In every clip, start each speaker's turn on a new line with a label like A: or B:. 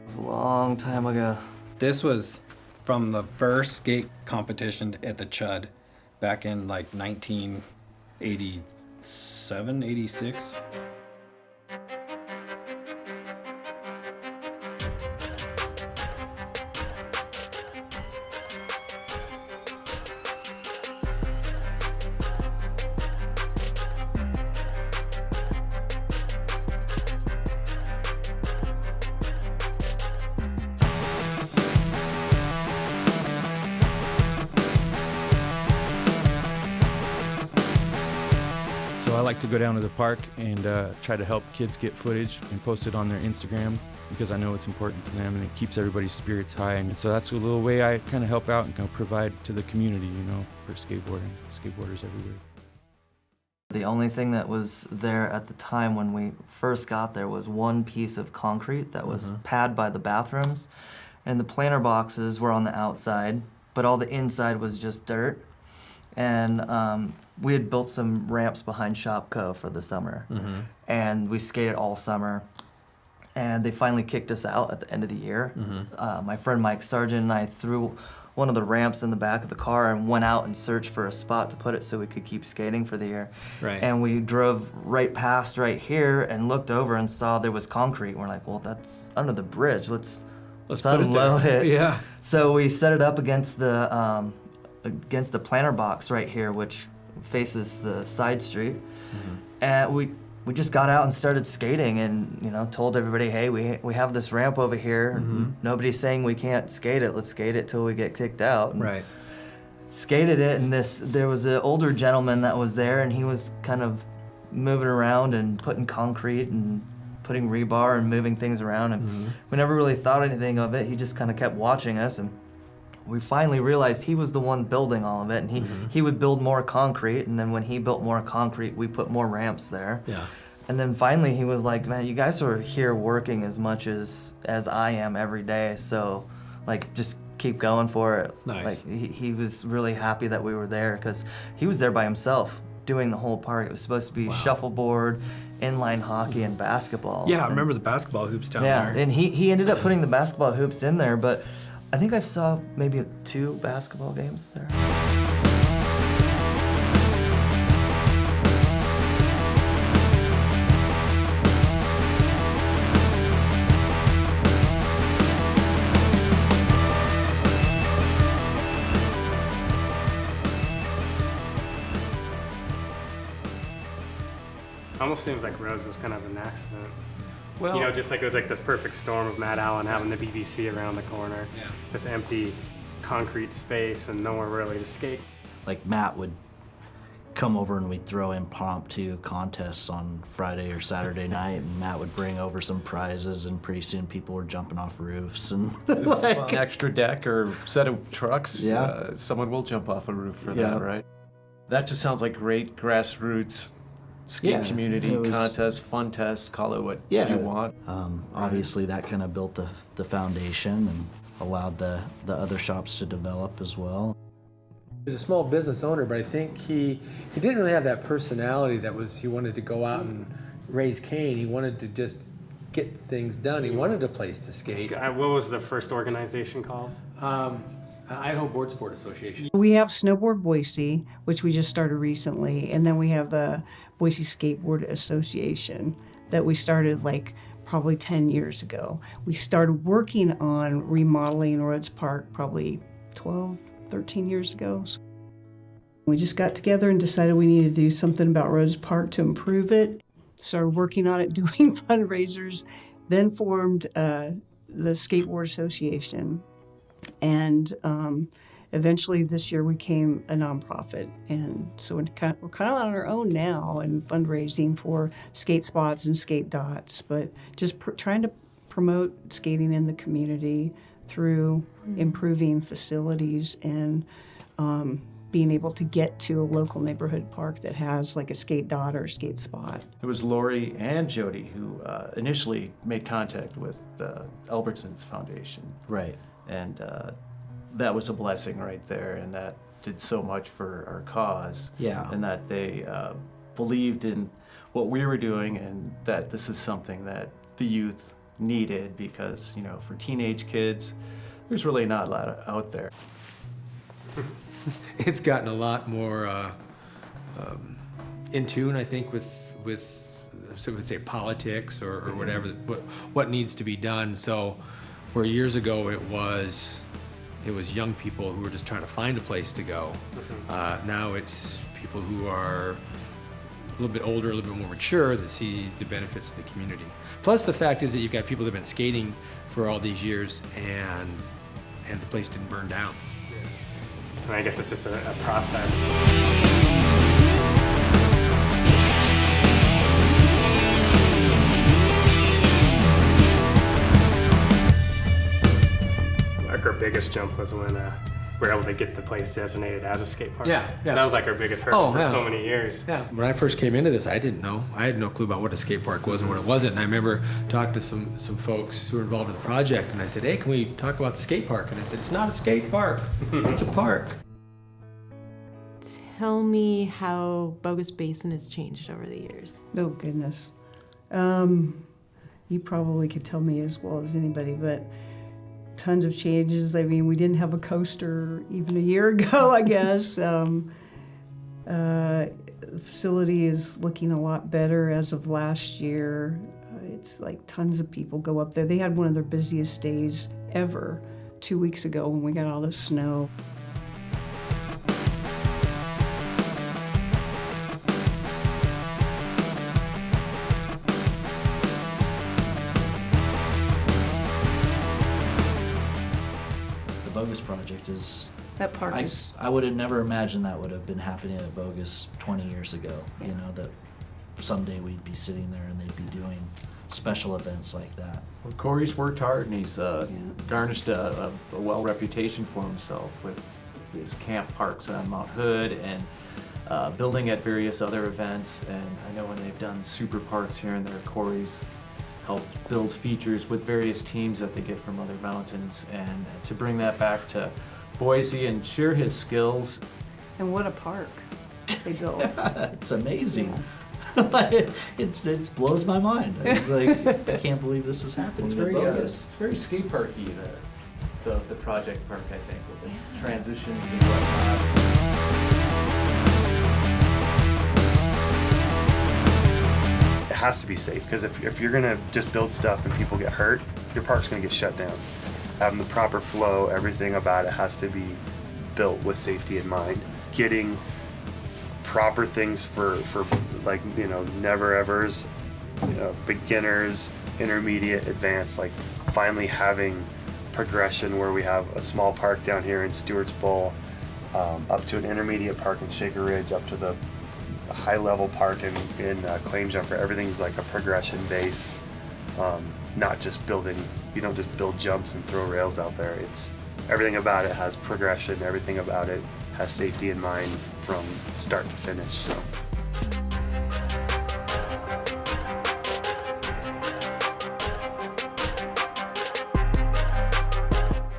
A: It's a long time ago.
B: This was from the first skate competition at the Chud back in like 1987, 86.
C: So I like to go down to the park and try to help kids get footage and post it on their Instagram because I know it's important to them and it keeps everybody's spirits high. And so that's a little way I kind of help out and kind of provide to the community, you know, for skateboarders everywhere.
A: The only thing that was there at the time when we first got there was one piece of concrete that was pad by the bathrooms, and the planter boxes were on the outside, but all the inside was just dirt. And we had built some ramps behind Shopco for the summer, and we skated all summer. And they finally kicked us out at the end of the year. My friend Mike Sargent and I threw one of the ramps in the back of the car and went out and searched for a spot to put it so we could keep skating for the year.
B: Right.
A: And we drove right past right here and looked over and saw there was concrete. We're like, well, that's under the bridge. Let's unload it.
B: Yeah.
A: So we set it up against the planter box right here, which faces the side street. And we just got out and started skating, and told everybody, hey, we have this ramp over here. Nobody's saying we can't skate it. Let's skate it till we get kicked out. And
B: Right.
A: skated it, and there was an older gentleman that was there, and he was kind of moving around and putting concrete and putting rebar and moving things around, and we never really thought anything of it. He just kind of kept watching us, and we finally realized he was the one building all of it, and he would build more concrete, and then when he built more concrete, we put more ramps there.
B: Yeah.
A: And then finally he was like, man, you guys are here working as much as I am every day, so like just keep going for it.
B: Nice.
A: Like he was really happy that we were there because he was there by himself doing the whole park. It was supposed to be shuffleboard, inline hockey, and basketball.
B: Yeah, I remember the basketball hoops down
A: Yeah,
B: there.
A: and he ended up putting the basketball hoops in there, but I think I saw maybe 2 basketball games there.
D: Almost seems like Rhodes was kind of an accident.
B: Well,
D: Just like it was like this perfect storm of Matt Allen having the BBC around the corner, this empty concrete space and nowhere really to skate.
E: Like Matt would come over and we'd throw impromptu contests on Friday or Saturday night, and Matt would bring over some prizes, and pretty soon people were jumping off roofs and
F: An extra deck or set of trucks.
E: Yeah.
F: Someone will jump off a roof for that, right? That just sounds like great grassroots skate community contest, fun test, call it what you want.
E: Obviously that kind of built the foundation and allowed the other shops to develop as well.
G: He was a small business owner, but I think he didn't really have that personality he wanted to go out and raise Cain. He wanted to just get things done. He wanted a place to skate.
D: What was the first organization called?
G: Idaho Board Sport Association.
H: We have Snowboard Boise, which we just started recently, and then we have the Boise Skateboard Association that we started like probably 10 years ago. We started working on remodeling Rhodes Park probably 12, 13 years ago. We just got together and decided we needed to do something about Rhodes Park to improve it. Started working on it, doing fundraisers, then formed the Skateboard Association. And eventually this year we became a nonprofit. And so we're kind of on our own now and fundraising for skate spots and skate dots, but just trying to promote skating in the community through improving facilities and being able to get to a local neighborhood park that has like a skate dot or a skate spot.
F: It was Lori and Jody who initially made contact with the Albertsons Foundation.
E: Right.
F: And that was a blessing right there, and that did so much for our cause.
E: Yeah.
F: And that they believed in what we were doing, and that this is something that the youth needed because, you know, for teenage kids, there's really not a lot out there.
G: It's gotten a lot more in tune, I think, with some would say politics or whatever, what needs to be done. So where years ago it was young people who were just trying to find a place to go. Now it's people who are a little bit older, a little bit more mature, that see the benefits of the community. Plus the fact is that you've got people that have been skating for all these years and the place didn't burn down.
D: And I guess it's just a process. Like our biggest jump was when we were able to get the place designated as a skate park.
G: Yeah.
D: So that was like our biggest hurdle for
G: yeah.
D: so many years.
G: Yeah, when I first came into this, I didn't know. I had no clue about what a skate park was and what it wasn't. And I remember talking to some folks who were involved in the project, and I said, hey, can we talk about the skate park? And they said, it's not a skate park, it's a park.
I: Tell me how Bogus Basin has changed over the years.
H: Oh, goodness. You probably could tell me as well as anybody, but tons of changes. I mean, we didn't have a coaster even a year ago, I guess. The facility is looking a lot better as of last year. It's like tons of people go up there. They had one of their busiest days ever 2 weeks ago when we got all the snow.
E: The Bogus project is,
H: That park is...
E: I would have never imagined that would have been happening at Bogus 20 years ago.
H: Yeah.
E: You know, that someday we'd be sitting there and they'd be doing special events like that.
F: Well, Corey's worked hard and he's garnished a well reputation for himself with his camp parks on Mount Hood and building at various other events. And I know when they've done super parks here and there, Corey's helped build features with various teams that they get from other mountains. And to bring that back to Boise and share his skills.
H: And what a park they built.
E: It's amazing. It blows my mind. I can't believe this is happening.
F: It's very skate parky, the project park, I think, with its transitions and whatnot.
J: It has to be safe, because if you're gonna just build stuff and people get hurt, your park's gonna get shut down. Having the proper flow, everything about it has to be built with safety in mind. Getting proper things for like, you know, never evers, you know, beginners, intermediate, advanced, like finally having progression where we have a small park down here in Stewart's Bowl, up to an intermediate park in Shaker Ridge, up to the high level park in Claim Jumper. Everything's like a progression based, not just building, you don't just build jumps and throw rails out there. It's everything about it has progression, everything about it has safety in mind from start to finish. So.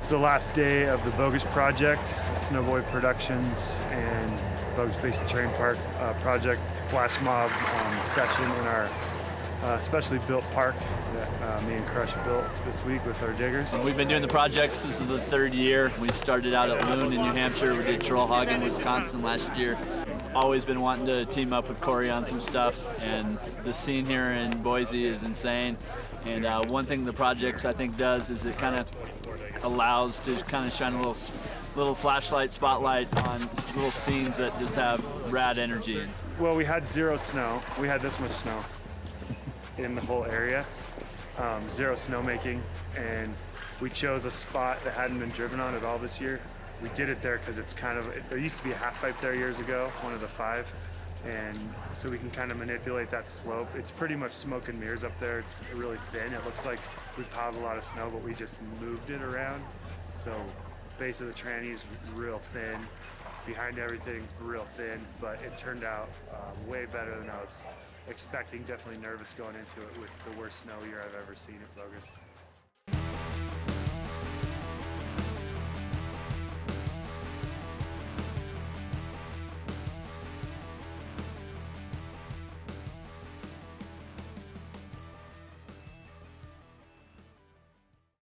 J: It's the last day of the Bogus project, Snowboy Productions and Bogus Basin Terrain Park project flash mob session in our specially built park that me and Crush built this week with our diggers.
K: We've been doing the projects. This is the third year. We started out at Loon in New Hampshire. We did Trollhog in Wisconsin last year. Always been wanting to team up with Corey on some stuff, and the scene here in Boise is insane. And one thing the projects I think does is it kind of allows to kind of shine a little flashlight spotlight on little scenes that just have rad energy.
J: Well, we had zero snow. We had this much snow in the whole area, zero snowmaking, and we chose a spot that hadn't been driven on at all this year. We did it there because it's kind of, there used to be a half pipe there years ago, one of the 5, and so we can kind of manipulate that slope. It's pretty much smoke and mirrors up there. It's really thin. It looks like we piled a lot of snow, but we just moved it around. So base of the tranny's real thin, behind everything real thin, but it turned out way better than I was expecting. Definitely nervous going into it with the worst snow year I've ever seen at Bogus.